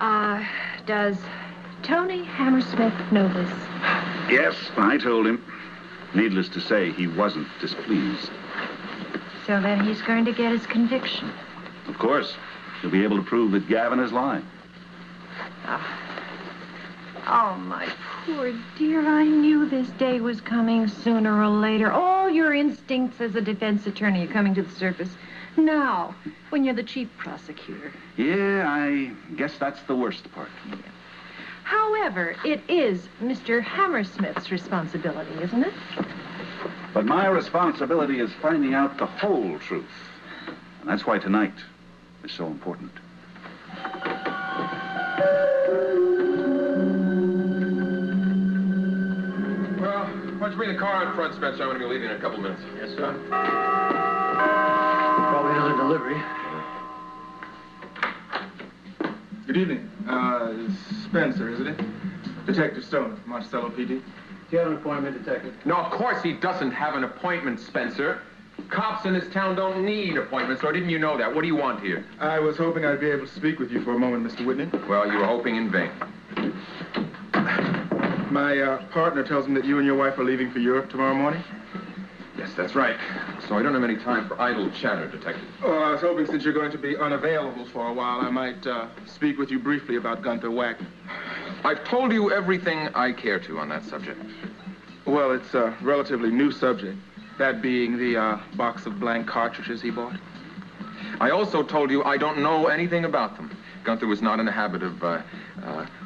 Does Tony Hammersmith know this? Yes, I told him. Needless to say, he wasn't displeased. So then he's going to get his conviction. Of course. He'll be able to prove that Gavin is lying. Oh, my poor dear. I knew this day was coming sooner or later. All your instincts as a defense attorney are coming to the surface now, when you're the chief prosecutor. Yeah, I guess that's the worst part. Yeah. However, it is Mr. Hammersmith's responsibility, isn't it? But my responsibility is finding out the whole truth. And that's why tonight is so important. Well, why don't you bring the car in front, Spencer? I'm going to be leaving in a couple minutes. Yes, sir. Probably another delivery. Good evening. Spencer, isn't it? Detective Stone, Monticello PD. Do you have an appointment, Detective? No, of course he doesn't have an appointment, Spencer. Cops in this town don't need appointments, or didn't you know that? What do you want here? I was hoping I'd be able to speak with you for a moment, Mr. Whitney. Well, you were hoping in vain. My partner tells me that you and your wife are leaving for Europe tomorrow morning. Yes, that's right. So I don't have any time for idle chatter, Detective. Oh, I was hoping since you're going to be unavailable for a while, I might speak with you briefly about Gunther Wagner. I've told you everything I care to on that subject. Well, it's a relatively new subject, that being the box of blank cartridges he bought. I also told you I don't know anything about them. Gunther was not in the habit of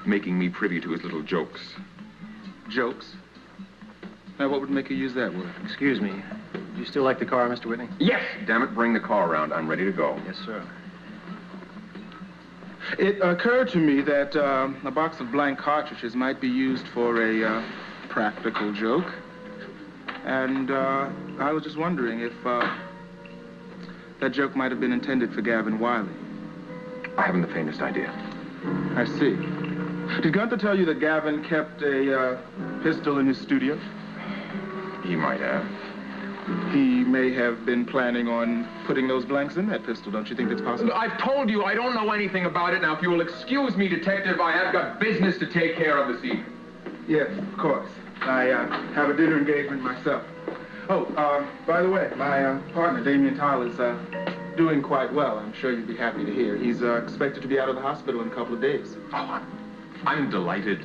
making me privy to his little jokes. Jokes? Now, what would make you use that word? Excuse me. Do you still like the car, Mr. Whitney? Yes! Damn it, bring the car around. I'm ready to go. Yes, sir. It occurred to me that a box of blank cartridges might be used for a practical joke. And I was just wondering if that joke might have been intended for Gavin Wiley. I haven't the faintest idea. I see. Did Gunther tell you that Gavin kept a pistol in his studio? He might have. He may have been planning on putting those blanks in that pistol. Don't you think that's possible? I've told you I don't know anything about it. Now, if you will excuse me, Detective, I have got business to take care of this evening. Yes, of course. I have a dinner engagement myself. Oh, by the way, my partner, Damien Tyler, is doing quite well. I'm sure you'd be happy to hear. He's expected to be out of the hospital in a couple of days. Oh, I'm delighted.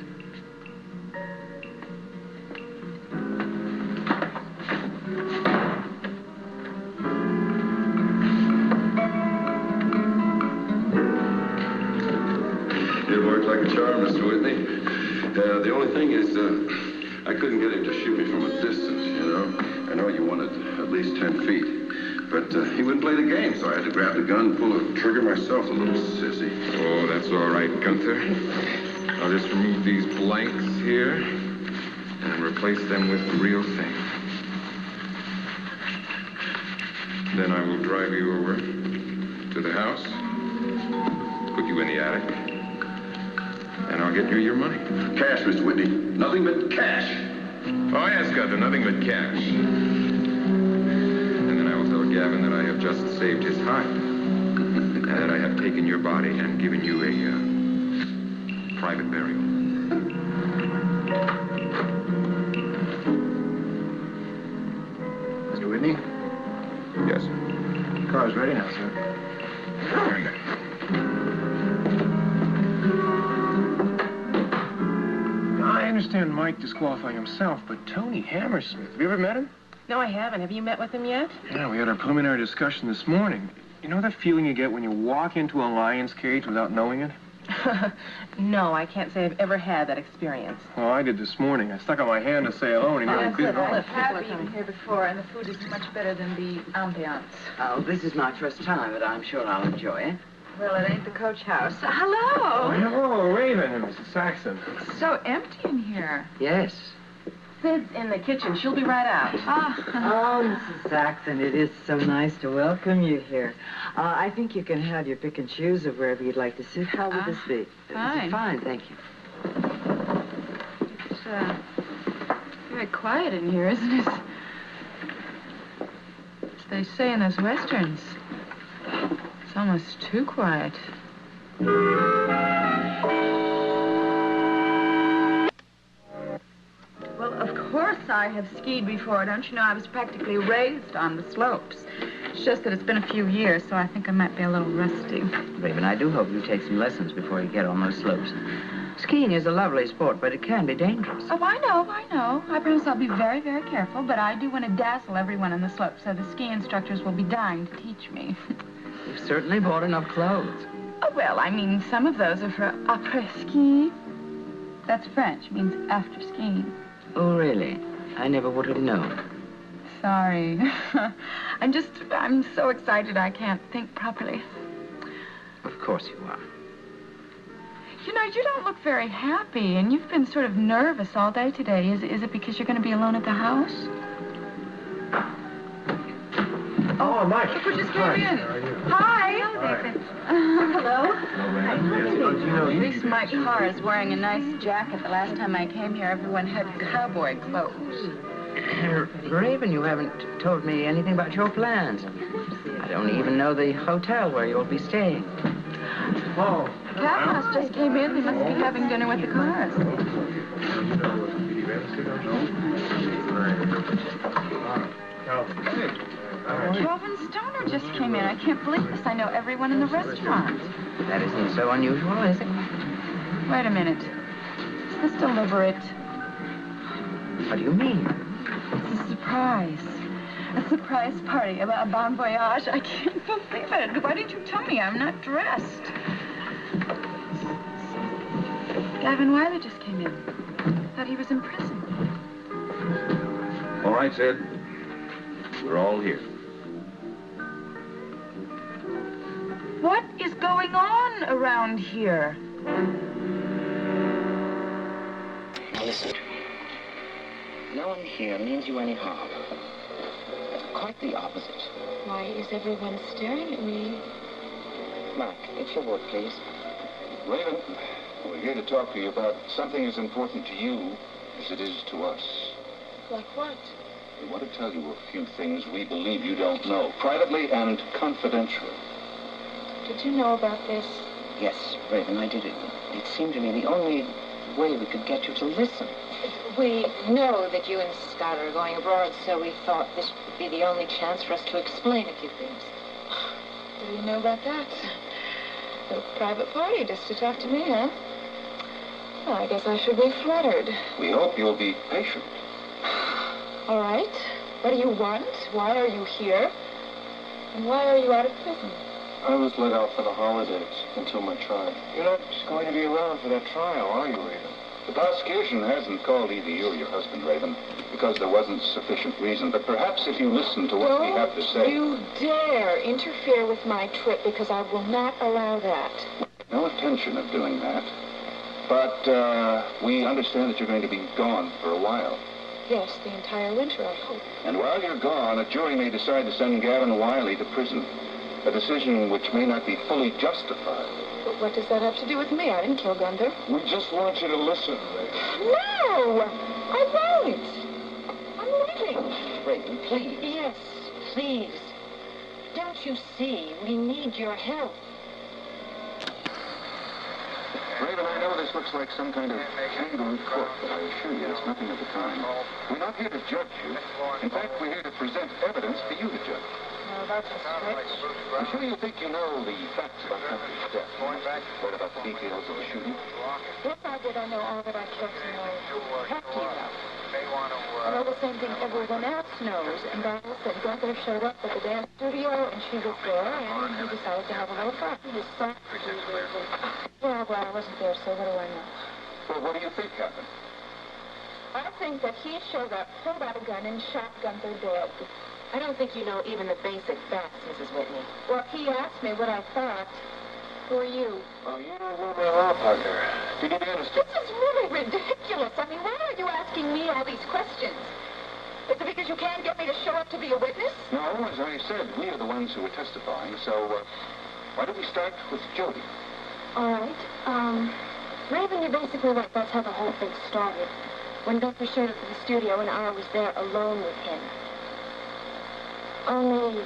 It worked like a charm, Mr. Whitney. The only thing is, I couldn't get him to shoot me from a distance, you know. I know you wanted at least 10 feet. But he wouldn't play the game, so I had to grab the gun and pull the trigger myself, a little sissy. Oh, that's all right, Gunther. I'll just remove these blanks here and replace them with the real thing. Then I will drive you over to the house, put you in the attic, and I'll get you your money. Cash, Mr. Whitney. Nothing but cash. Oh, yes, Gunther, nothing but cash. And then I will tell Gavin that I have just saved his hide, and that I have taken your body and given you a private burial. Mr. Whitney? Yes. The car's ready now, sir. Very good. I understand Mike disqualifying himself, but Tony Hammersmith, have you ever met him? No, I haven't. Have you met with him yet? Yeah, we had our preliminary discussion this morning. You know that feeling you get when you walk into a lion's cage without knowing it? No, I can't say I've ever had that experience. Well, I did this morning. I stuck out my hand to say hello, and he nearly bit it I off. have eaten here before, and the food is much better than the ambiance. Oh, this is my first time, but I'm sure I'll enjoy it. Well, it ain't the coach house. Hello! Oh, hello, Raven and Mrs. Saxon. It's so empty in here. Yes. Sid's in the kitchen. She'll be right out. Oh, Mrs. Saxon, it is so nice to welcome you here. I think you can have your pick and choose of wherever you'd like to sit. How would this be? Fine. Fine, thank you. It's very quiet in here, isn't it? As they say in those westerns. It's almost too quiet. Well, of course I have skied before. Don't you know I was practically raised on the slopes? It's just that it's been a few years, so I think I might be a little rusty. Raven, I do hope you take some lessons before you get on those slopes. Skiing is a lovely sport, but it can be dangerous. Oh, I know. I promise I'll be very, very careful, but I do want to dazzle everyone on the slopes, so the ski instructors will be dying to teach me. You've certainly bought enough clothes. Oh, well, I mean, some of those are for après-ski. That's French, means after skiing. Oh, really? I never would have known. Sorry. I'm so excited I can't think properly. Of course you are. You know, you don't look very happy, and you've been sort of nervous all day today. Is it because you're going to be alone at the house? Oh, Mike. Look who just came Hi. in. How are you? Hi. Hello. Hello. At least my car is wearing a nice jacket. The last time I came here, everyone had cowboy clothes. Raven, you haven't told me anything about your plans. I don't even know the hotel where you'll be staying. Oh. The cab house just came in. They must be having dinner with the cars. Calvin Stoner just came in. I can't believe this. I know everyone in the restaurant. That isn't so unusual, is it? Wait a minute. Is this deliberate? What do you mean? It's a surprise. A surprise party, a bon voyage. I can't believe it. Why didn't you tell me? I'm not dressed. Gavin Wiley just came in. Thought he was in prison. All right, Sid. We're all here. What is going on around here? Now listen to me. No one here means you any harm. Quite the opposite. Why is everyone staring at me? Mark, if you would, please. Raven, we're here to talk to you about something as important to you as it is to us. Like what? We want to tell you a few things we believe you don't know, privately and confidentially. Did you know about this? Yes, Raven, I did it. It seemed to me the only way we could get you to listen. We know that you and Scott are going abroad, so we thought this would be the only chance for us to explain a few things. What do you know about that? A private party just to talk to me, huh? Well, I guess I should be flattered. We hope you'll be patient. All right. What do you want? Why are you here? And why are you out of prison? I was let out for the holidays until my trial. You're not going to be around for that trial, are you, Raven? The prosecution hasn't called either you or your husband, Raven, because there wasn't sufficient reason. But perhaps if you listen to what we have to say... You dare interfere with my trip, because I will not allow that. No intention of doing that. But we understand that you're going to be gone for a while. Yes, the entire winter, I hope. And while you're gone, a jury may decide to send Gavin Wiley to prison. A decision which may not be fully justified. But what does that have to do with me? I didn't kill Gunther. We just want you to listen, Raven. No! I won't! I'm leaving. Raven, please. Yes, please. Don't you see? We need your help. Raven, I know this looks like some kind of kangaroo court, but I assure you it's nothing of the kind. We're not here to judge you. In fact, we're here to present evidence for you to judge. No, that's a stretch. I'm sure you think you know the facts about Gunther's death. What about the details of the shooting? If I did, I know all that I care to know. Have to know. I know the same thing everyone else knows, and that is that Gunther showed up at the dance studio, and she was there, and he decided to have a little fun. His son... Well, I wasn't there, so what do I know? Well, what do you think happened? I think that he showed up, pulled out a gun, and shot Gunther dead. I don't think you know even the basic facts, Mrs. Whitney. Well, he asked me what I thought. Who are you? Oh, you don't know my law partner. Did you understand? This is really ridiculous. I mean, why are you asking me all these questions? Is it because you can't get me to show up to be a witness? No, as I said, we are the ones who are testifying, so why don't we start with Jody? All right. Raven, you're basically right. That's how the whole thing started. When Gunther showed up at the studio and I was there alone with him. Only,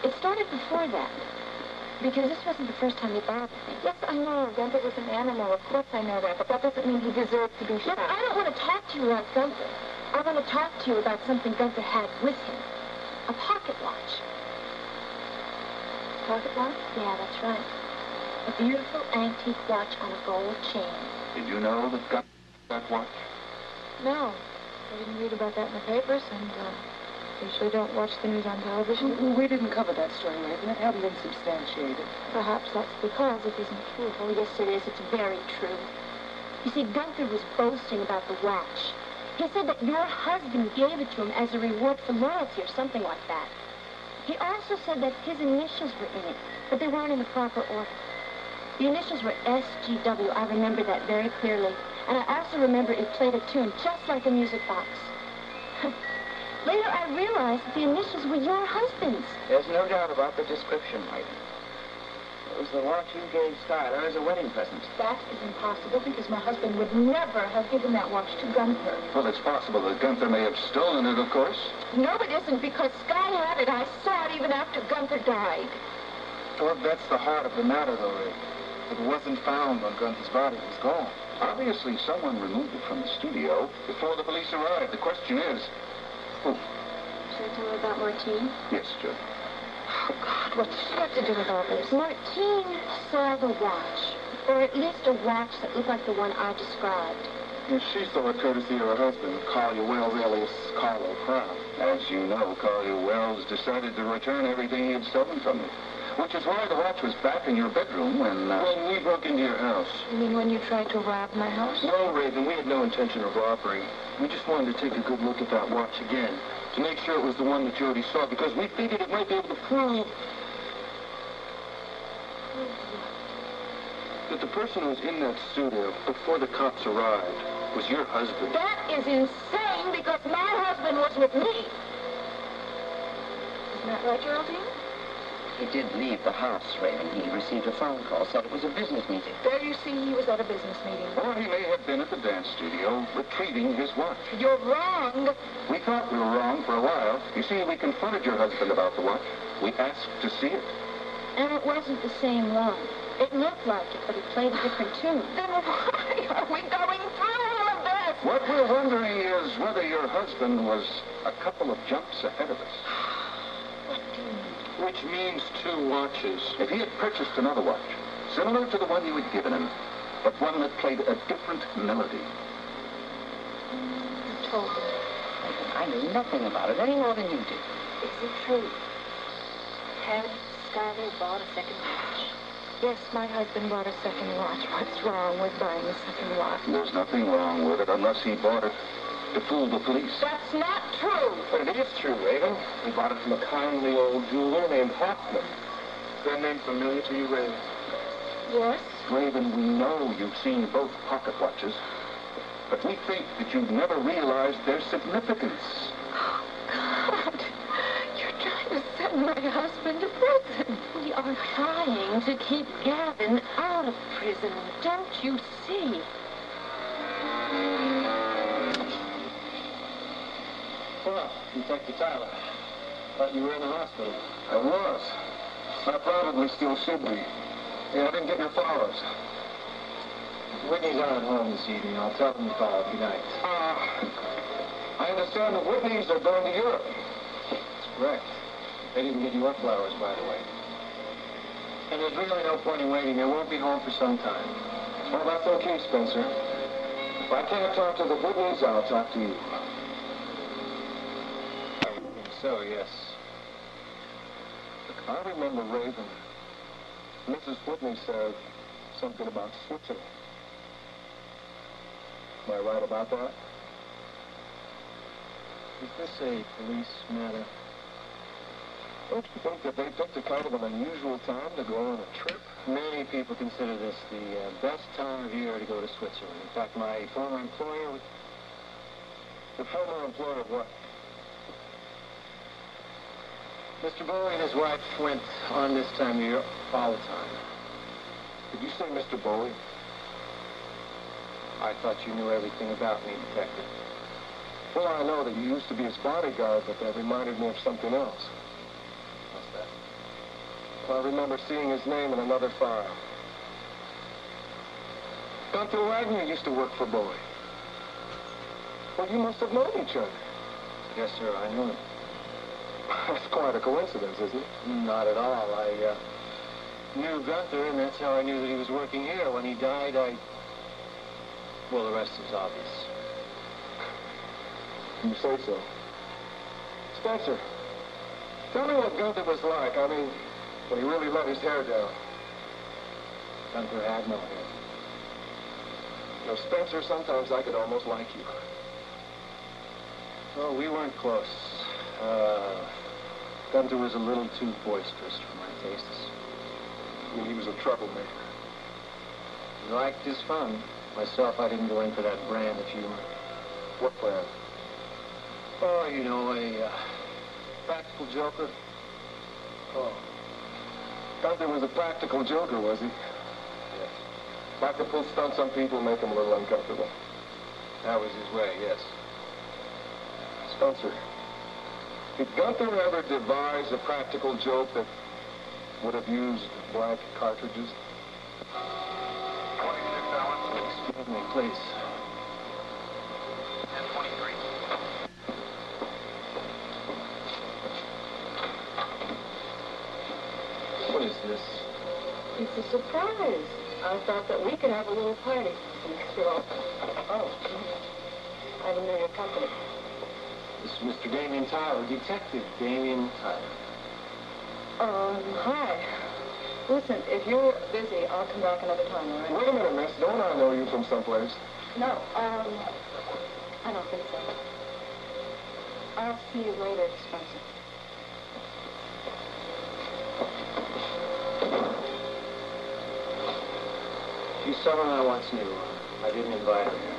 it started before that. Because this wasn't the first time he bothered me. Yes, I know. Gunther was an animal. Of course I know that. But that doesn't mean he deserves to be shot. Look, I don't want to talk to you about Gunther. I want to talk to you about something Gunther had with him. A pocket watch. Pocket watch? Yeah, that's right. A beautiful antique watch on a gold chain. Did you know that Gunther had that watch? No. I didn't read about that in the papers, and usually don't watch the news on television. We didn't cover that story, Raven. It hadn't been substantiated. Perhaps that's because it isn't true. Oh, yes, it is. It's very true. You see, Gunther was boasting about the watch. He said that your husband gave it to him as a reward for loyalty or something like that. He also said that his initials were in it, but they weren't in the proper order. The initials were SGW. I remember that very clearly. And I also remember it played a tune just like a music box. Later, I realized that the initials were your husband's. There's no doubt about the description, Raven. It was the watch you gave Skylar as a wedding present. That is impossible because my husband would never have given that watch to Gunther. Well, it's possible that Gunther may have stolen it, of course. No, it isn't, because Sky had it. I saw it even after Gunther died. Well, that's the heart of the matter, though, Raven. It wasn't found when Gunther's body was gone. Obviously, someone removed it from the studio before the police arrived. The question is, who? Should I tell her about Martine? Yes, Joe. Oh, God, what does she have to do with all this? Martine saw the watch, or at least a watch that looked like the one I described. And she saw it courtesy of her husband, Collier Wells, alias Carlo Crown. As you know, Collier Wells decided to return everything he had stolen from me. Which is why the watch was back in your bedroom when we broke into your house. You mean when you tried to rob my house? No, Raven, we had no intention of robbery. We just wanted to take a good look at that watch again, to make sure it was the one that you already saw, because we figured it might be able to prove that the person who was in that studio before the cops arrived was your husband. That is insane, because my husband was with me. Isn't that right, Geraldine? He did leave the house, Raven. He received a phone call, said it was a business meeting. There you see, he was at a business meeting. Or he may have been at the dance studio retrieving his watch. You're wrong. We thought we were wrong for a while. You see, we confronted your husband about the watch. We asked to see it. And it wasn't the same one. It looked like it, but it played a different tune. Then why are we going through all of this? What we're wondering is whether your husband was a couple of jumps ahead of us. What do you mean? Which means 2 watches. If he had purchased another watch, similar to the one you had given him, but one that played a different melody. You told me. I knew nothing about it, any more than you did. Is it true? Had Skylar bought a second watch? Yes, my husband bought a second watch. What's wrong with buying a second watch? There's nothing wrong with it unless he bought it to fool the police. That's not true. But it is true, Raven. He bought it from a kindly old jeweler named Hoffman. Is that name familiar to you, Raven? Yes. Raven, we know you've seen both pocket watches, but we think that you've never realized their significance. Oh, God. You're trying to send my husband to prison. We are trying to keep Gavin out of prison. Don't you see? Well, Detective Tyler, thought you were in the hospital. I was. I probably still should be. Yeah, I didn't get your flowers. Whitney's not at home this evening. I'll tell them to call. Good night. I understand the Whitneys are going to Europe. That's correct. They didn't get your flowers, by the way. And there's really no point in waiting. They won't be home for some time. Well, that's okay, Spencer. If I can't talk to the Whitneys, I'll talk to you. So, yes. Look, I remember Raven. Mrs. Whitney said something about Switzerland. Am I right about that? Is this a police matter? Don't you think that they picked a kind of an unusual time to go on a trip? Many people consider this the best time of year to go to Switzerland. In fact, my former employer... The former employer of what? Mr. Bowie and his wife went on this time of year all the time. Did you say Mr. Bowie? I thought you knew everything about me, Detective. Well, I know that you used to be his bodyguard, but that reminded me of something else. What's that? I remember seeing his name in another file. Gunther Wagner used to work for Bowie. Well, you must have known each other. Yes, sir, I knew him. That's quite a coincidence, isn't it? Not at all. I knew Gunther, and that's how I knew that he was working here. When he died, well, the rest is obvious. You say so. Spencer, tell me what Gunther was like. I mean, when he really let his hair down. Gunther had no hair. You know, Spencer, sometimes I could almost like you. Well, we weren't close. Gunther was a little too boisterous for my tastes. I mean, he was a troublemaker. He liked his fun. Myself, I didn't go in for that brand of humor. What brand? Oh, you know, a practical joker. Oh. Gunther was a practical joker, was he? Yes. Like to pull stunts on people, make them a little uncomfortable. That was his way, yes. Spencer, did Gunther ever devise a practical joke that would have used blank cartridges? 26 hours. Excuse me, please. 10:23. What is this? It's a surprise. I thought that we could have a little party since you're all... Oh, I didn't know your company. This is Mr. Damien Tyler, Detective Damien Tyler. Hi. Listen, if you're busy, I'll come back another time, all right? Wait a minute, miss. Don't I know you from someplace? No, I don't think so. I'll see you later, Spencer. She's someone I once knew. I didn't invite her here.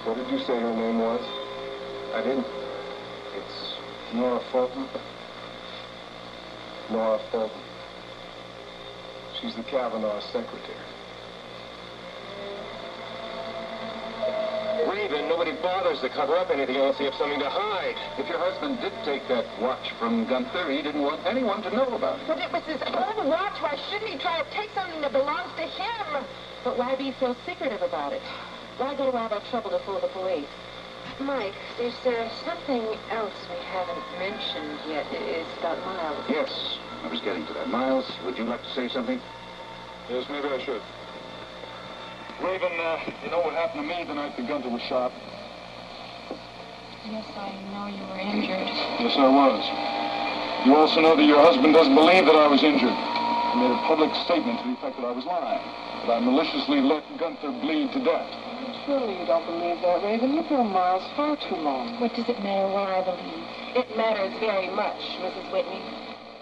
What did you say her name was? I didn't. It's Nora Fulton. Nora Fulton. She's the Kavanaugh's secretary. Raven, nobody bothers to cover up anything unless they have something to hide. If your husband did take that watch from Gunther, he didn't want anyone to know about it. But it was his own watch. Why shouldn't he try to take something that belongs to him? But why be so secretive about it? Why go to all that trouble to fool the police? Mike, there's something else we haven't mentioned yet. It's about Miles. Yes, I was getting to that. Miles, would you like to say something? Yes, maybe I should. Raven, you know what happened to me the night that Gunther was shot? Yes, I know you were injured. Yes, I was. You also know that your husband doesn't believe that I was injured. He made a public statement to the effect that I was lying, that I maliciously let Gunther bleed to death. Surely you don't believe that, Raven. You've known Miles far too long. What does it matter what I believe? It matters very much, Mrs. Whitney.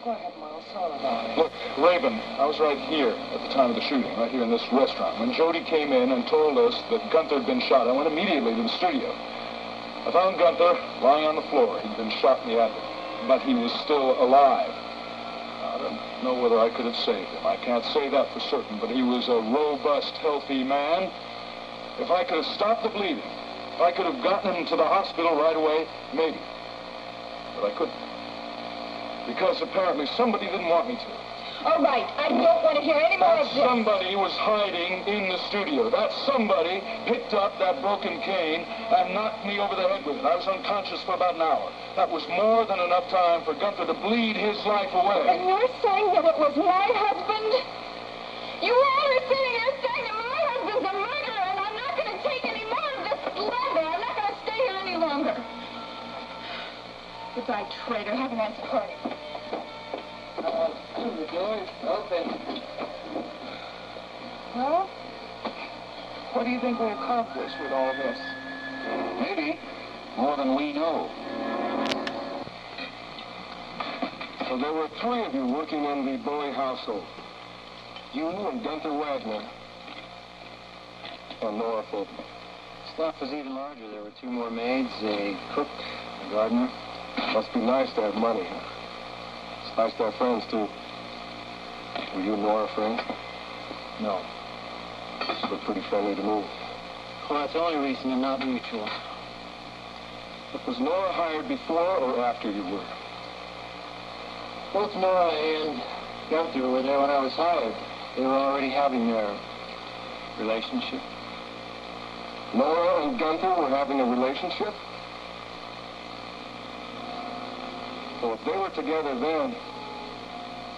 Go ahead, Miles. Tell about it. Look, Raven, I was right here at the time of the shooting, right here in this restaurant. When Jody came in and told us that Gunther had been shot, I went immediately to the studio. I found Gunther lying on the floor. He'd been shot in the abdomen, but he was still alive. I don't know whether I could have saved him. I can't say that for certain, but he was a robust, healthy man. If I could have stopped the bleeding, if I could have gotten him to the hospital right away, maybe. But I couldn't. Because apparently somebody didn't want me to. All right, I don't want to hear any more of this. Somebody was hiding in the studio. That somebody picked up that broken cane and knocked me over the head with it. I was unconscious for about an hour. That was more than enough time for Gunther to bleed his life away. And you're saying that it was my husband? You all are sitting here saying that my husband's a murderer, and I'm not going to take any more of this leather. I'm not going to stay here any longer. Goodbye, traitor. Have a nice party. The door's open. Well, what do you think we accomplished with all this? Maybe more than we know. So there were three of you working in the Bowie household. You and Gunther Wagner and Nora Fulton. Staff was even larger. There were two more maids, a cook, a gardener. Must be nice to have money. It's nice to have friends, too. Were you and Nora friends? No. She looked pretty friendly to me. Well, that's the only reason and not mutual. But was Nora hired before or after you were? Both Nora and Gunther were there when I was hired. They were already having their relationship. Nora and Gunther were having a relationship? Well, if they were together then,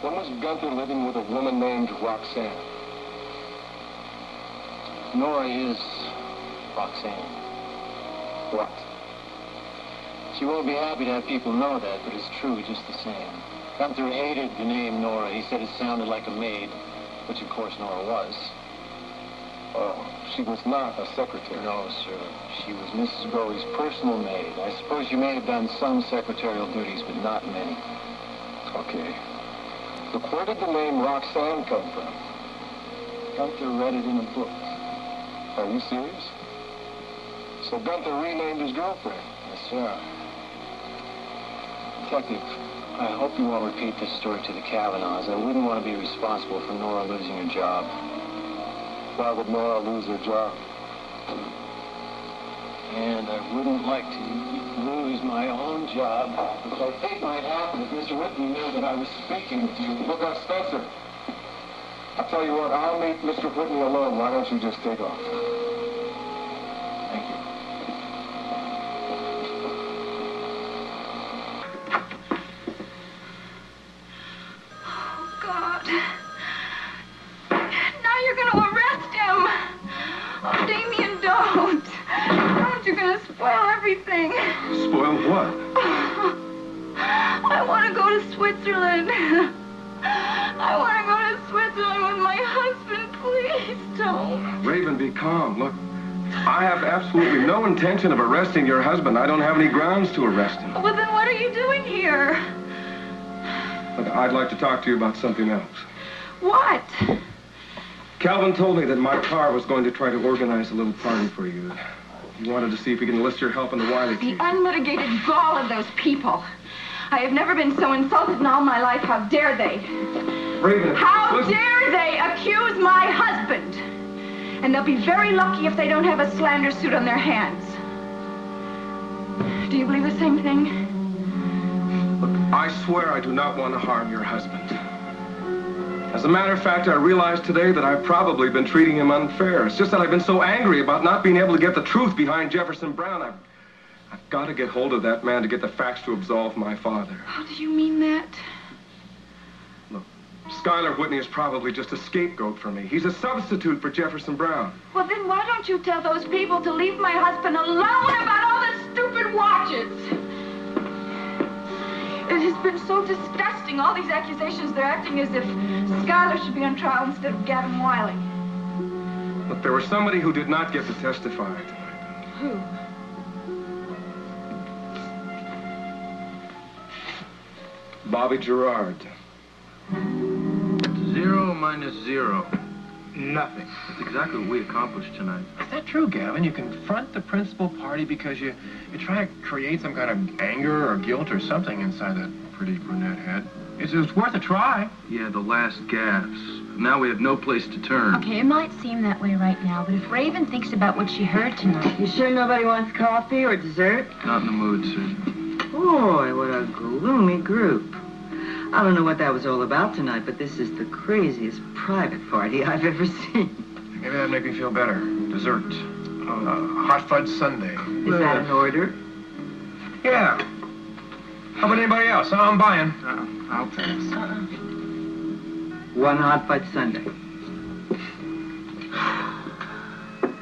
when was Gunther living with a woman named Roxanne? Nora is Roxanne. What? She won't be happy to have people know that, but it's true just the same. Gunther hated the name Nora. He said it sounded like a maid, which of course Nora was. Oh, she was not a secretary. No, sir. She was Mrs. Bowie's personal maid. I suppose she may have done some secretarial duties, but not many. Okay. Look, where did the name Roxanne come from? Gunther read it in a book. Are you serious? So Gunther renamed his girlfriend? Yes, sir. Detective, I hope you won't repeat this story to the Kavanaughs. I wouldn't want to be responsible for Nora losing her job. Why would Nora lose her job? And I wouldn't like to lose my own job, which I think might happen if Mr. Whitney knew that I was speaking with you. Look up, Spencer. I'll tell you what, I'll meet Mr. Whitney alone. Why don't you just take off? Thank you. Oh, God. Now you're going to arrest him. Oh, Damien, don't. Don't. You're going to spoil everything. Spoil what? I want to go to Switzerland. I want to go to Switzerland with my husband. Please don't. Raven, be calm. Look, I have absolutely no intention of arresting your husband. I don't have any grounds to arrest him. Well, then what are you doing here? But I'd like to talk to you about something else. What? Calvin told me that my car was going to try to organize a little party for you. He wanted to see if he can enlist your help in the Wiley The case. unmitigated gall of those people. I have never been so insulted in all my life. How dare they? Raven, How listen. dare they accuse my husband? And they'll be very lucky if they don't have a slander suit on their hands. Do you believe the same thing? Look, I swear I do not want to harm your husband. As a matter of fact, I realize today that I've probably been treating him unfair. It's just that I've been so angry about not being able to get the truth behind Jefferson Brown. I've got to get hold of that man to get the facts to absolve my father. How do you mean that? Look, Schuyler Whitney is probably just a scapegoat for me. He's a substitute for Jefferson Brown. Well, then why don't you tell those people to leave my husband alone about all the stupid watches? It has been so disgusting, all these accusations. They're acting as if Schuyler should be on trial instead of Gavin Wiley. Look, there was somebody who did not get to testify tonight. Who? Bobby Gerard. 0 minus 0. Nothing. That's exactly what we accomplished tonight. Is that true, Gavin? You confront the principal party because you try to create some kind of anger or guilt or something inside that pretty brunette head. It's worth a try. Yeah, the last gasp. Now we have no place to turn. Okay, it might seem that way right now, but if Raven thinks about what she heard tonight... You sure nobody wants coffee or dessert? Not in the mood, Susan. Boy, what a gloomy group. I don't know what that was all about tonight, but this is the craziest private party I've ever seen. Maybe that'd make me feel better. Dessert. Hot fudge sundae. Is that an order? Yeah. How about anybody else? I'm buying. I'll pass. One hot fudge sundae.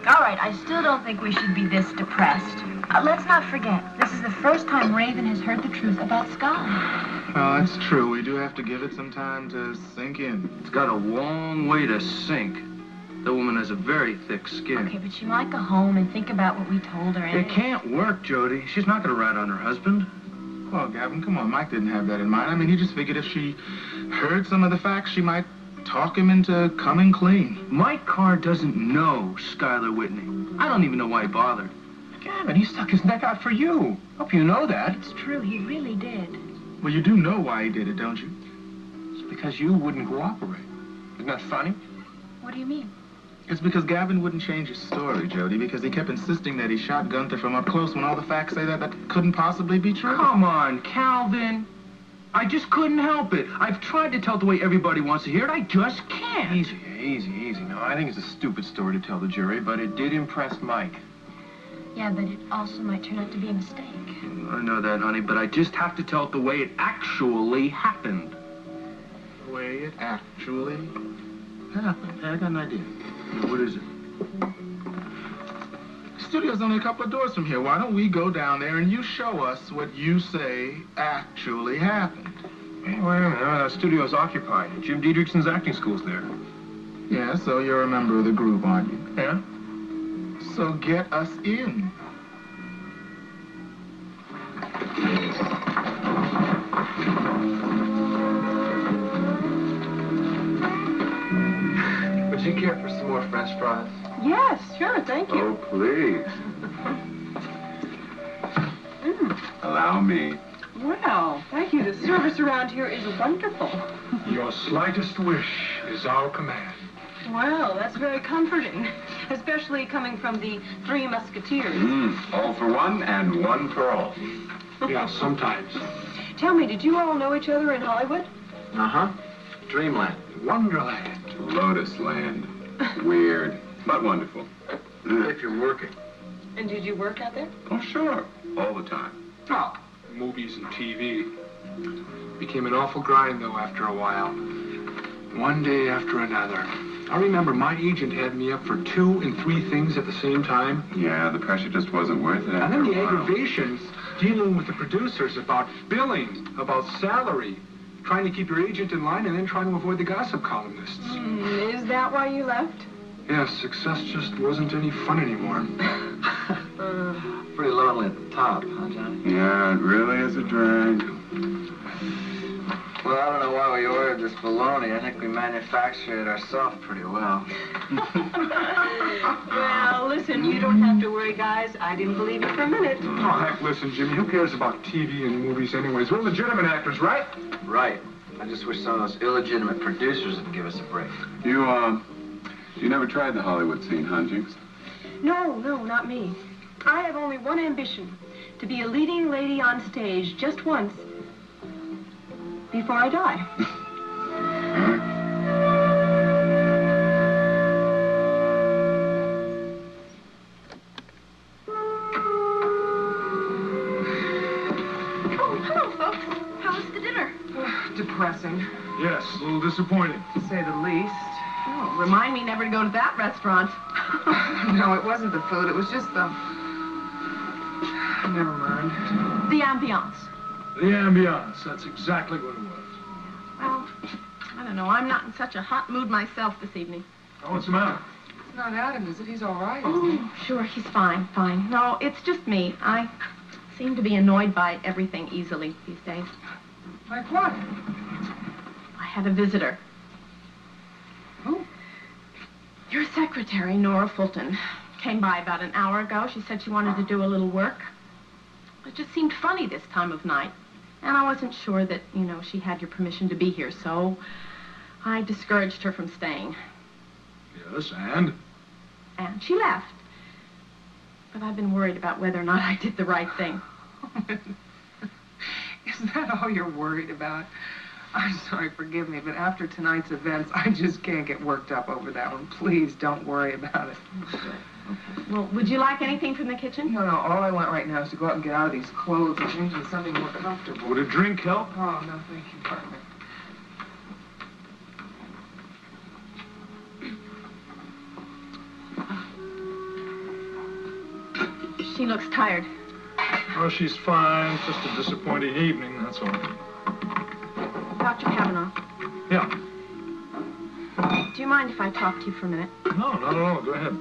All right, I still don't think we should be this depressed. Let's not forget, this is the first time Raven has heard the truth about Sky. Well, that's true. We do have to give it some time to sink in. It's got a long way to sink. The woman has a very thick skin. Okay, but she might go home and think about what we told her. It can't work, Jody. She's not going to rat on her husband. Well, Gavin, come on. Mike didn't have that in mind. I mean, he just figured if she heard some of the facts, she might talk him into coming clean. Mike Carr doesn't know Schuyler Whitney. I don't even know why he bothered. Gavin, he stuck his neck out for you. Hope you know that. It's true, he really did. Well, you do know why he did it, don't you? It's because you wouldn't cooperate. Isn't that funny? What do you mean? It's because Gavin wouldn't change his story, Jody, because he kept insisting that he shot Gunther from up close when all the facts say that couldn't possibly be true. Come on, Calvin. I just couldn't help it. I've tried to tell it the way everybody wants to hear it. I just can't. Easy. No, I think it's a stupid story to tell the jury, but it did impress Mike. Yeah, but it also might turn out to be a mistake. I know that, honey, but I just have to tell it the way it actually happened. The way it actually happened. Hey, I got an idea. What is it? The studio's only a couple of doors from here. Why don't we go down there and you show us what you say actually happened? Hey, wait a minute. The studio's occupied. Jim Diedrichson's acting school's there. Yeah, so you're a member of the group, aren't you? Yeah? So get us in. Would you care for some more French fries? Yes, sure, thank you. Oh, please. Allow me. Well, thank you. The service around here is wonderful. Your slightest wish is our command. Well, that's very comforting, especially coming from the Three Musketeers. All for one and one for all. Yeah, sometimes. Tell me, did you all know each other in Hollywood? Uh-huh. Dreamland. Wonderland. Lotus Land. Weird, but wonderful. If you're working. And did you work out there? Oh, sure. All the time. Oh, movies and TV. Became an awful grind, though, after a while. One day after another. I remember my agent had me up for 2 and 3 things at the same time. Yeah, the pressure just wasn't worth it And after then a the while. aggravations dealing with the producers about billing, about salary, trying to keep your agent in line and then trying to avoid the gossip columnists. Is that why you left? Yes, success just wasn't any fun anymore. Pretty lonely at the top, huh, Johnny? Yeah, it really is a drag. Well, I don't know why we ordered this bologna. I think we manufacture it ourselves pretty well. Well, listen, you don't have to worry, guys. I didn't believe you for a minute. Oh, heck, listen, Jimmy, who cares about TV and movies anyways? We're legitimate actors, right? Right. I just wish some of those illegitimate producers would give us a break. You never tried the Hollywood scene, huh, Jinx? No, not me. I have only one ambition, to be a leading lady on stage just once before I die. Oh, hello, folks. How was the dinner? Depressing, Yes, a little disappointing. to say the least. Oh, remind me never to go to that restaurant. No, it wasn't the food. It was just the... Never mind. The ambiance. The ambiance, that's exactly what it was. Well, I don't know. I'm not in such a hot mood myself this evening. Oh, what's the matter? It's not Adam, is it? He's all right, isn't he? Oh, sure, he's fine. No, it's just me. I seem to be annoyed by everything easily these days. Like what? I had a visitor. Who? Your secretary, Nora Fulton, came by about an hour ago. She said she wanted to do a little work. It just seemed funny this time of night. And I wasn't sure that, she had your permission to be here, so I discouraged her from staying. Yes, and? And she left. But I've been worried about whether or not I did the right thing. Is that all you're worried about? I'm sorry, forgive me, but after tonight's events, I just can't get worked up over that one. Please don't worry about it. Okay. Well, would you like anything from the kitchen? No, all I want right now is to go out and get out of these clothes and change into something more comfortable. Would a drink help? Oh, no, thank you, partner. She looks tired. Oh, she's fine. Just a disappointing evening, that's all. Dr. Kavanaugh, Yeah. do you mind if I talk to you for a minute? No, not at all. Go ahead.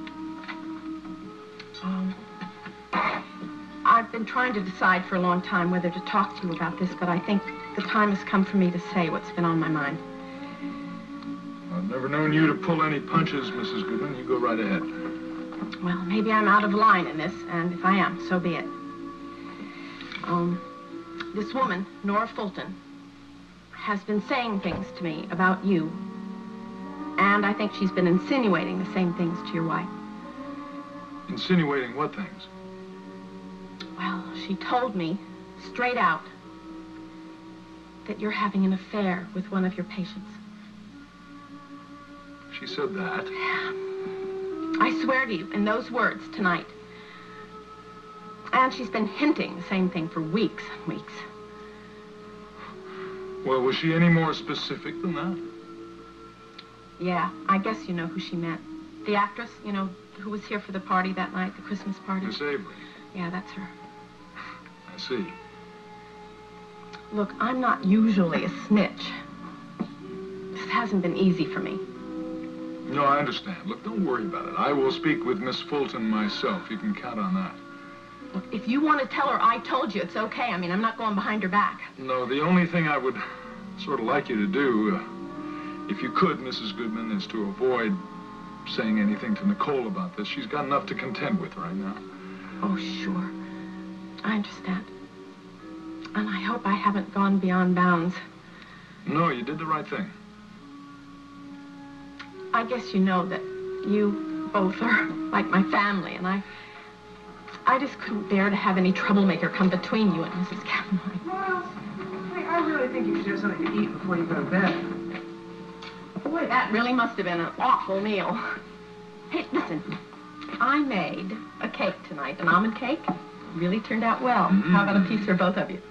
I've been trying to decide for a long time whether to talk to you about this, but I think the time has come for me to say what's been on my mind. I've never known you to pull any punches, Mrs. Goodman. You go right ahead. Well, maybe I'm out of line in this, and if I am, so be it. This woman, Nora Fulton, has been saying things to me about you, and I think she's been insinuating the same things to your wife. Insinuating what things? Well, she told me, straight out, that you're having an affair with one of your patients. She said that. I swear to you, in those words, tonight. And she's been hinting the same thing for weeks and weeks. Well, was she any more specific than that? Yeah, I guess you know who she meant. The actress, you know, who was here for the party that night, the Christmas party. Miss Avery. Yeah, that's her. I see. Look, I'm not usually a snitch. This hasn't been easy for me. No, I understand. Look, don't worry about it. I will speak with Miss Fulton myself. You can count on that. Look, if you want to tell her I told you, it's okay. I mean, I'm not going behind her back. No, the only thing I would sort of like you to do, if you could, Mrs. Goodman, is to avoid saying anything to Nicole about this. She's got enough to contend with right now. Oh, sure. I understand. And I hope I haven't gone beyond bounds. No, you did the right thing. I guess you know that you both are like my family, and I just couldn't bear to have any troublemaker come between you and Mrs. Caroline. Miles, I really think you should have something to eat before you go to bed. Boy, that really must have been an awful meal. Hey, listen, I made a cake tonight, an almond cake. Really turned out well. How about a piece for both of you?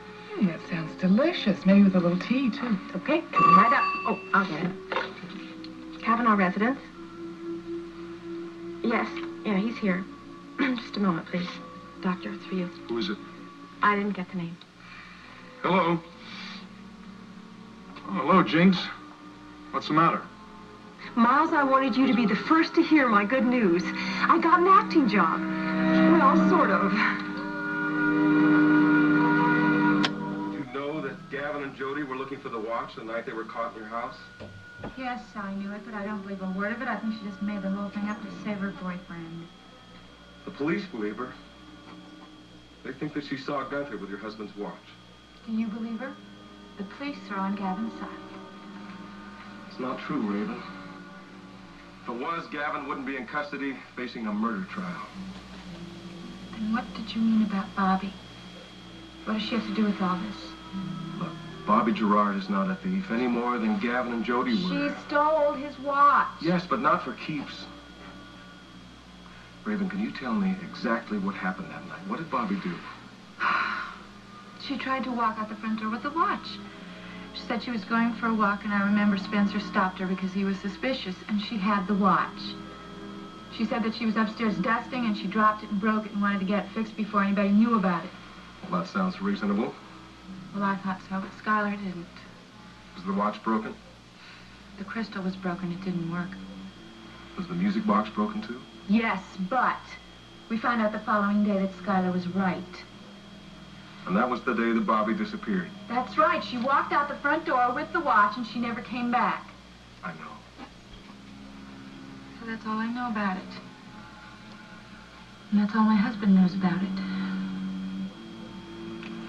That sounds delicious. Maybe with a little tea, too. It's okay. Come right up. Oh, I'll get it. Kavanaugh residence? Yes. Yeah, he's here. Just a moment, please. Doctor, it's for you. Who is it? I didn't get the name. Hello. Oh, hello, Jinx. What's the matter? Miles, I wanted you to be the first to hear my good news. I got an acting job. Well, sort of. You know that Gavin and Jody were looking for the watch the night they were caught in your house? Yes, I knew it, but I don't believe a word of it. I think she just made the whole thing up to save her boyfriend. The police believe her. They think that she saw Gunther with your husband's watch. Do you believe her? The police are on Gavin's side. It's not true, Raven. If it was, Gavin wouldn't be in custody facing a murder trial. Then what did you mean about Bobby? What does she have to do with all this? Look, Bobby Gerard is not a thief any more than Gavin and Jody were. She stole his watch. Yes, but not for keeps. Raven, can you tell me exactly what happened that night? What did Bobby do? She tried to walk out the front door with the watch. She said she was going for a walk, and I remember Spencer stopped her because he was suspicious, and she had the watch. She said that she was upstairs dusting, and she dropped it and broke it and wanted to get it fixed before anybody knew about it. Well, that sounds reasonable. Well, I thought so, but Skylar didn't. Was the watch broken? The crystal was broken. It didn't work. Was the music box broken, too? Yes, but we found out the following day that Skylar was right. And that was the day that Bobby disappeared. That's right. She walked out the front door with the watch, and she never came back. I know. So that's all I know about it. And that's all my husband knows about it.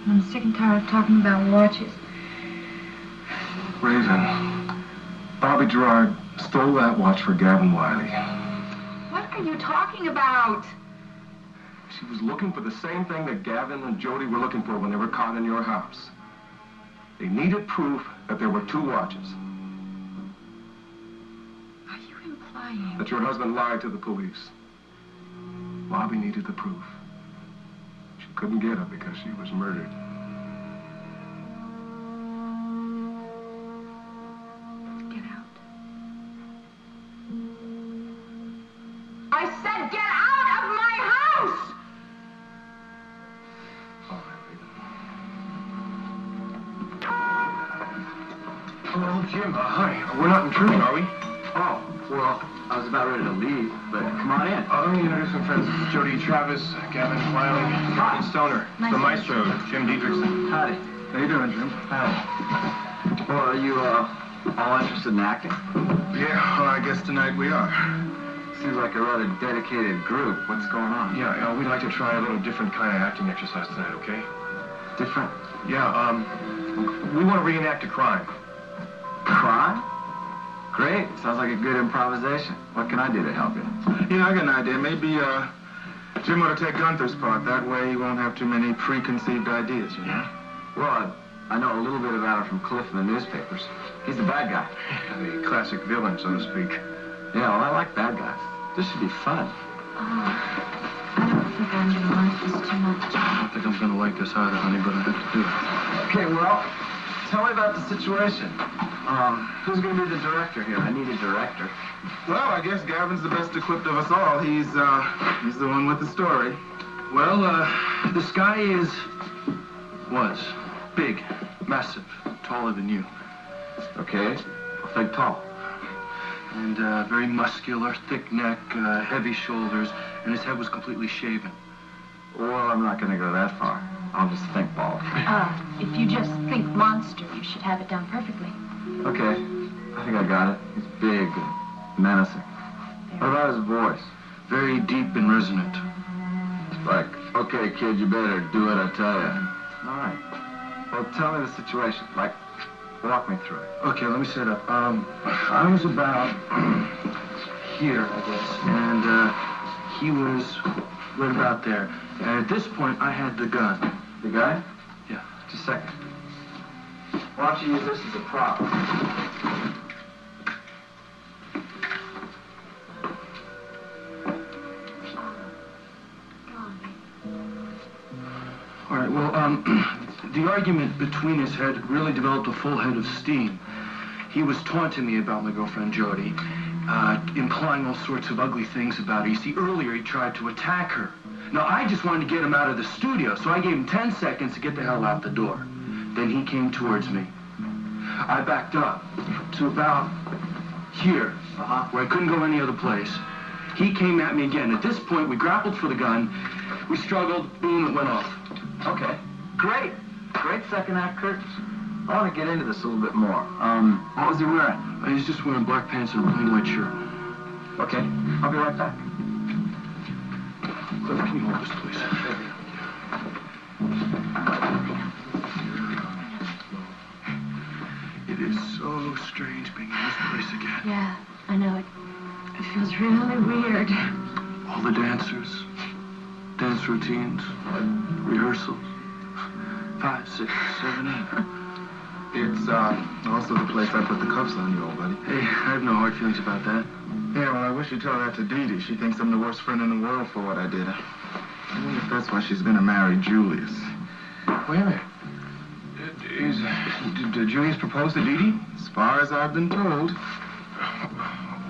I'm sick and tired of talking about watches. Raven, Bobby Gerard stole that watch for Gavin Wiley. What are you talking about? She was looking for the same thing that Gavin and Jody were looking for when they were caught in your house. They needed proof that there were two watches. Are you implying That your husband lied to the police. Bobby needed the proof. She couldn't get it because she was murdered. Get out. I said get out of my house! Oh, Jim, hi. We're not intruding, are we? Oh, well, I was about ready to leave, but come on in. Let me introduce some friends. Jody Travis, Gavin Wiley, Captain Stoner, the Maestro, Jim Diedrichson. Howdy. How you doing, Jim? Hi. Well, are you, all interested in acting? Yeah, well, I guess tonight we are. Seems like a rather dedicated group. What's going on? Yeah, we'd like to try a little different kind of acting exercise tonight, okay? Different? Yeah, we want to reenact a crime. Crime? Great. Sounds like a good improvisation. What can I do to help you? Yeah, I got an idea. Maybe, Jim ought to take Gunther's part. That way he won't have too many preconceived ideas, you know? Well, I know a little bit about it from Cliff in the newspapers. He's the bad guy. The classic villain, so to speak. Yeah, well, I like bad guys. This should be fun. I don't think I'm going to like this too much. I don't think I'm going to like this either, honey, but I have to do it. Okay, well, tell me about the situation. Who's going to be the director here? I need a director. Well, I guess Gavin's the best equipped of us all. He's the one with the story. Well, this guy was big, massive, taller than you. Okay, I'll think tall. And very muscular, thick neck, heavy shoulders, and his head was completely shaven. Well, I'm not going to go that far. I'll just think bald. If you just think monster, you should have it down perfectly. Okay, I think I got it. He's big and menacing. What about his voice? Very deep and resonant. Like, okay, kid, you better do what I tell you. All right. Well, tell me the situation. Like, walk me through it. Okay, let me set it up. I was about here, I guess, and he was right about there. And at this point, I had the gun. The guy? Yeah. Just a second. Why don't you use this as a prop? All right, well, the argument between us had really developed a full head of steam. He was taunting me about my girlfriend, Jody, implying all sorts of ugly things about her. You see, earlier he tried to attack her. Now, I just wanted to get him out of the studio, so I gave him 10 seconds to get the hell out the door. Then he came towards me. I backed up to about here, where I couldn't go any other place. He came at me again. At this point, we grappled for the gun. We struggled. Boom, it went off. Okay, great. Great second act, Kurt. I want to get into this a little bit more. What was he wearing? He's just wearing black pants and a plain white shirt. Okay, I'll be right back. Cliff, can you hold this, please? It is so strange being in this place again. Yeah, I know. It feels really weird. All the dancers, dance routines, rehearsals. 5, 6, 7, 8. It's also the place I put the cuffs on you, old buddy. Hey, I have no hard feelings about that. Yeah, well, I wish you'd tell that to Dee Dee. She thinks I'm the worst friend in the world for what I did. I wonder if that's why she's gonna marry Julius. Wait a minute. Did Julius propose to Dee Dee? As far as I've been told.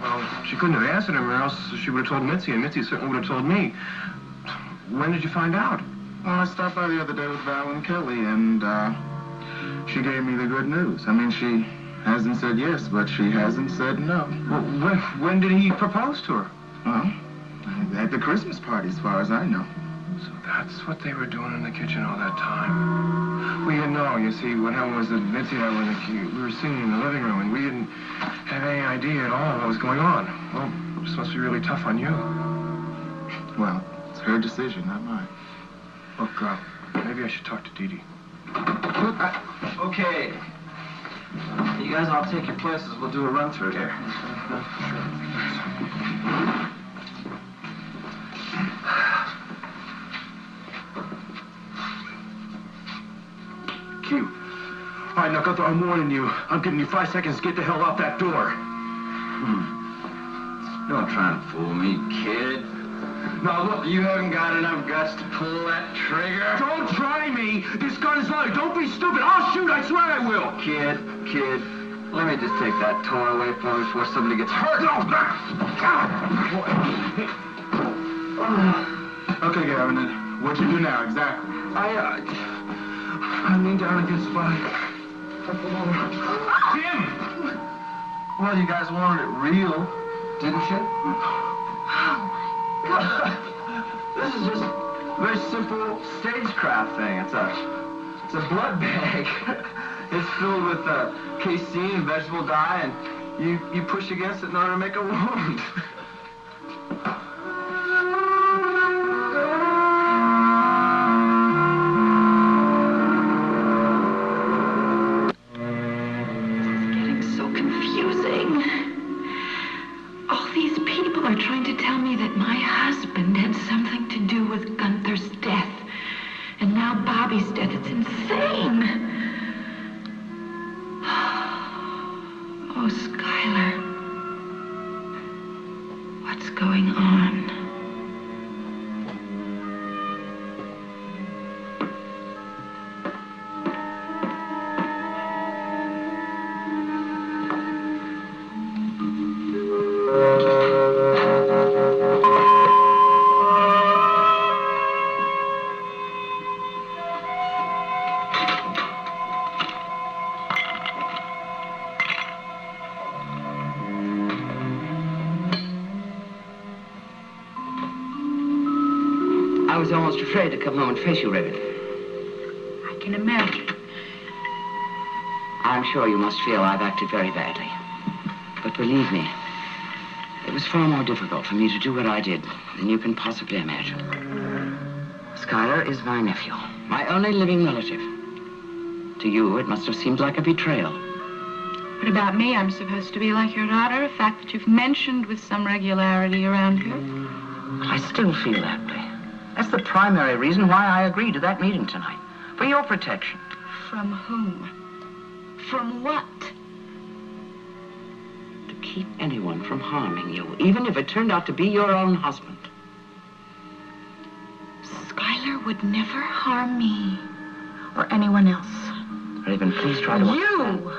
Well, she couldn't have answered him, or else she would have told Mitzi, and Mitzi certainly would have told me. When did you find out? Well, I stopped by the other day with Val and Kelly, and she gave me the good news. I mean, she hasn't said yes, but she hasn't said no. Well, when did he propose to her? Well, at the Christmas party, as far as I know. So that's what they were doing in the kitchen all that time. We didn't know. You see, what happened was that Mitzi and I were in the kitchen. We were sitting in the living room, and we didn't have any idea at all what was going on. Well, this must be really tough on you. Well, it's her decision, not mine. Look, maybe I should talk to Dee Dee. Okay. You guys all take your places. We'll do a run through here. Q. All right, now, Gunther, I'm warning you. I'm giving you 5 seconds to get the hell out that door. Don't try and fool me, kid. Now, look, you haven't got enough guts to pull that trigger. Don't try me. This gun is loaded. Don't be stupid. I'll shoot. I swear I will. Kid, let me just take that toy away from me before somebody gets hurt. Okay, Gavin, then what you do now, exactly? I leaned down against my... Jim! Well, you guys wanted it real, didn't you? This is just a very simple stagecraft thing. It's a blood bag. It's filled with casein and vegetable dye, and you push against it in order to make a wound. Trying to tell me that my husband had something to do with Gunther's death. And now Bobby's death. It's insane. What's going on? I was almost afraid to come home and face you, Raven. I can imagine. I'm sure you must feel I've acted very badly. But believe me, it was far more difficult for me to do what I did than you can possibly imagine. Schuyler is my nephew, my only living relative. To you, it must have seemed like a betrayal. What about me? I'm supposed to be like your daughter, a fact that you've mentioned with some regularity around here. I still feel that way. That's the primary reason why I agreed to that meeting tonight. For your protection. From whom? From what? To keep anyone from harming you, even if it turned out to be your own husband. Schuyler would never harm me. Or anyone else. Raven, please try to understand. You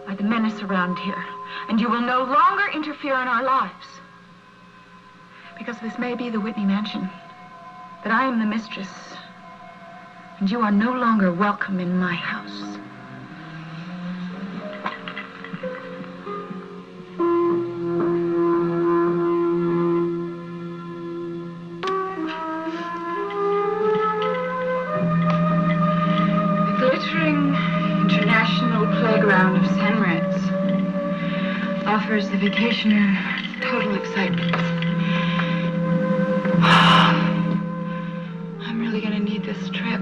are the menace around here. And you will no longer interfere in our lives. Because this may be the Whitney mansion. But I am the mistress, and you are no longer welcome in my house. The glittering international playground of Sanreds offers the vacationer total excitement. Gonna need this trip.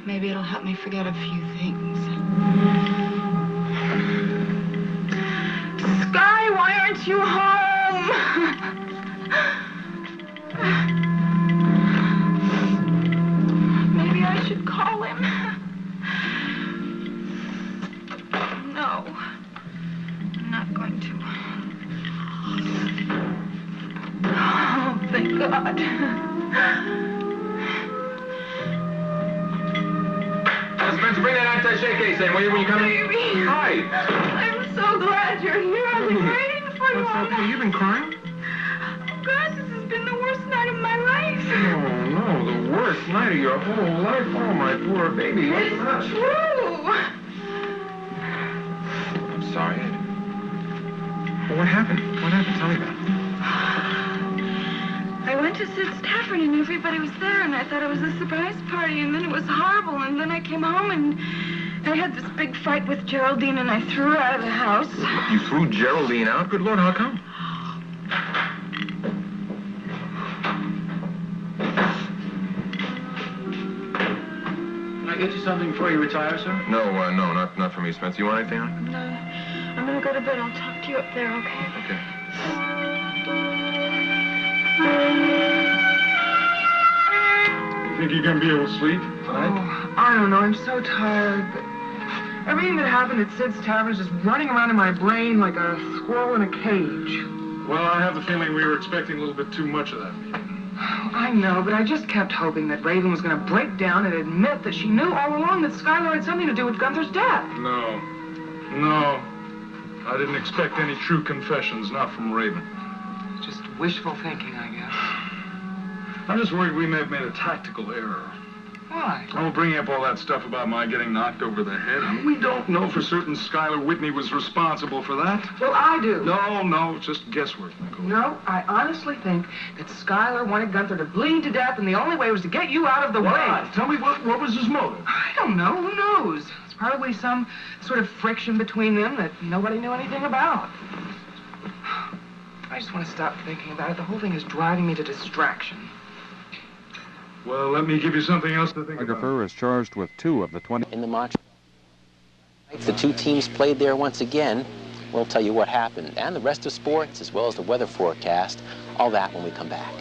Maybe it'll help me forget a few things. Sky, why aren't you home? Maybe I should call him. No, I'm not going to. Oh, thank God. Spencer, bring that attaché case in. Will you come in? Baby. Hi. I'm so glad you're here. I've been waiting for you. What's okay? You've been crying? Oh, God, this has been the worst night of my life. Oh, no, the worst night of your whole life. Oh, my poor baby. What's It's up? true. I'm sorry. Well, what happened? What happened? Tell me about it. I went to Sid's Tavern and everybody was there and I thought it was a surprise party and then it was horrible and then I came home and I had this big fight with Geraldine and I threw her out of the house. You threw Geraldine out? Good Lord, how come? Can I get you something before you retire, sir? No, not for me, Spencer. You want anything on? No, I'm gonna go to bed. I'll talk to you up there, okay? Okay. You think you're gonna be able to sleep tonight? Oh, I don't know. I'm so tired. But everything that happened at Sid's Tavern is just running around in my brain like a squirrel in a cage. Well, I have the feeling we were expecting a little bit too much of that meeting. I know, but I just kept hoping that Raven was going to break down and admit that she knew all along that Schuyler had something to do with Gunther's death. No. I didn't expect any true confessions, not from Raven. Just wishful thinking, I guess. I'm just worried we may have made a tactical error. Why? Oh, bringing up all that stuff about my getting knocked over the head. We don't know for certain Schuyler Whitney was responsible for that. Well, I do. No, it's just guesswork, Nicole. No, I honestly think that Schuyler wanted Gunther to bleed to death, and the only way was to get you out of the way. Tell me, what was his motive? I don't know. Who knows? It's probably some sort of friction between them that nobody knew anything about. I just want to stop thinking about it. The whole thing is driving me to distraction. Well, let me give you something else to think about. Photographer is charged with 2 of the 20. In the Montreal, the two teams played there once again. We'll tell you what happened and the rest of sports, as well as the weather forecast. All that when we come back.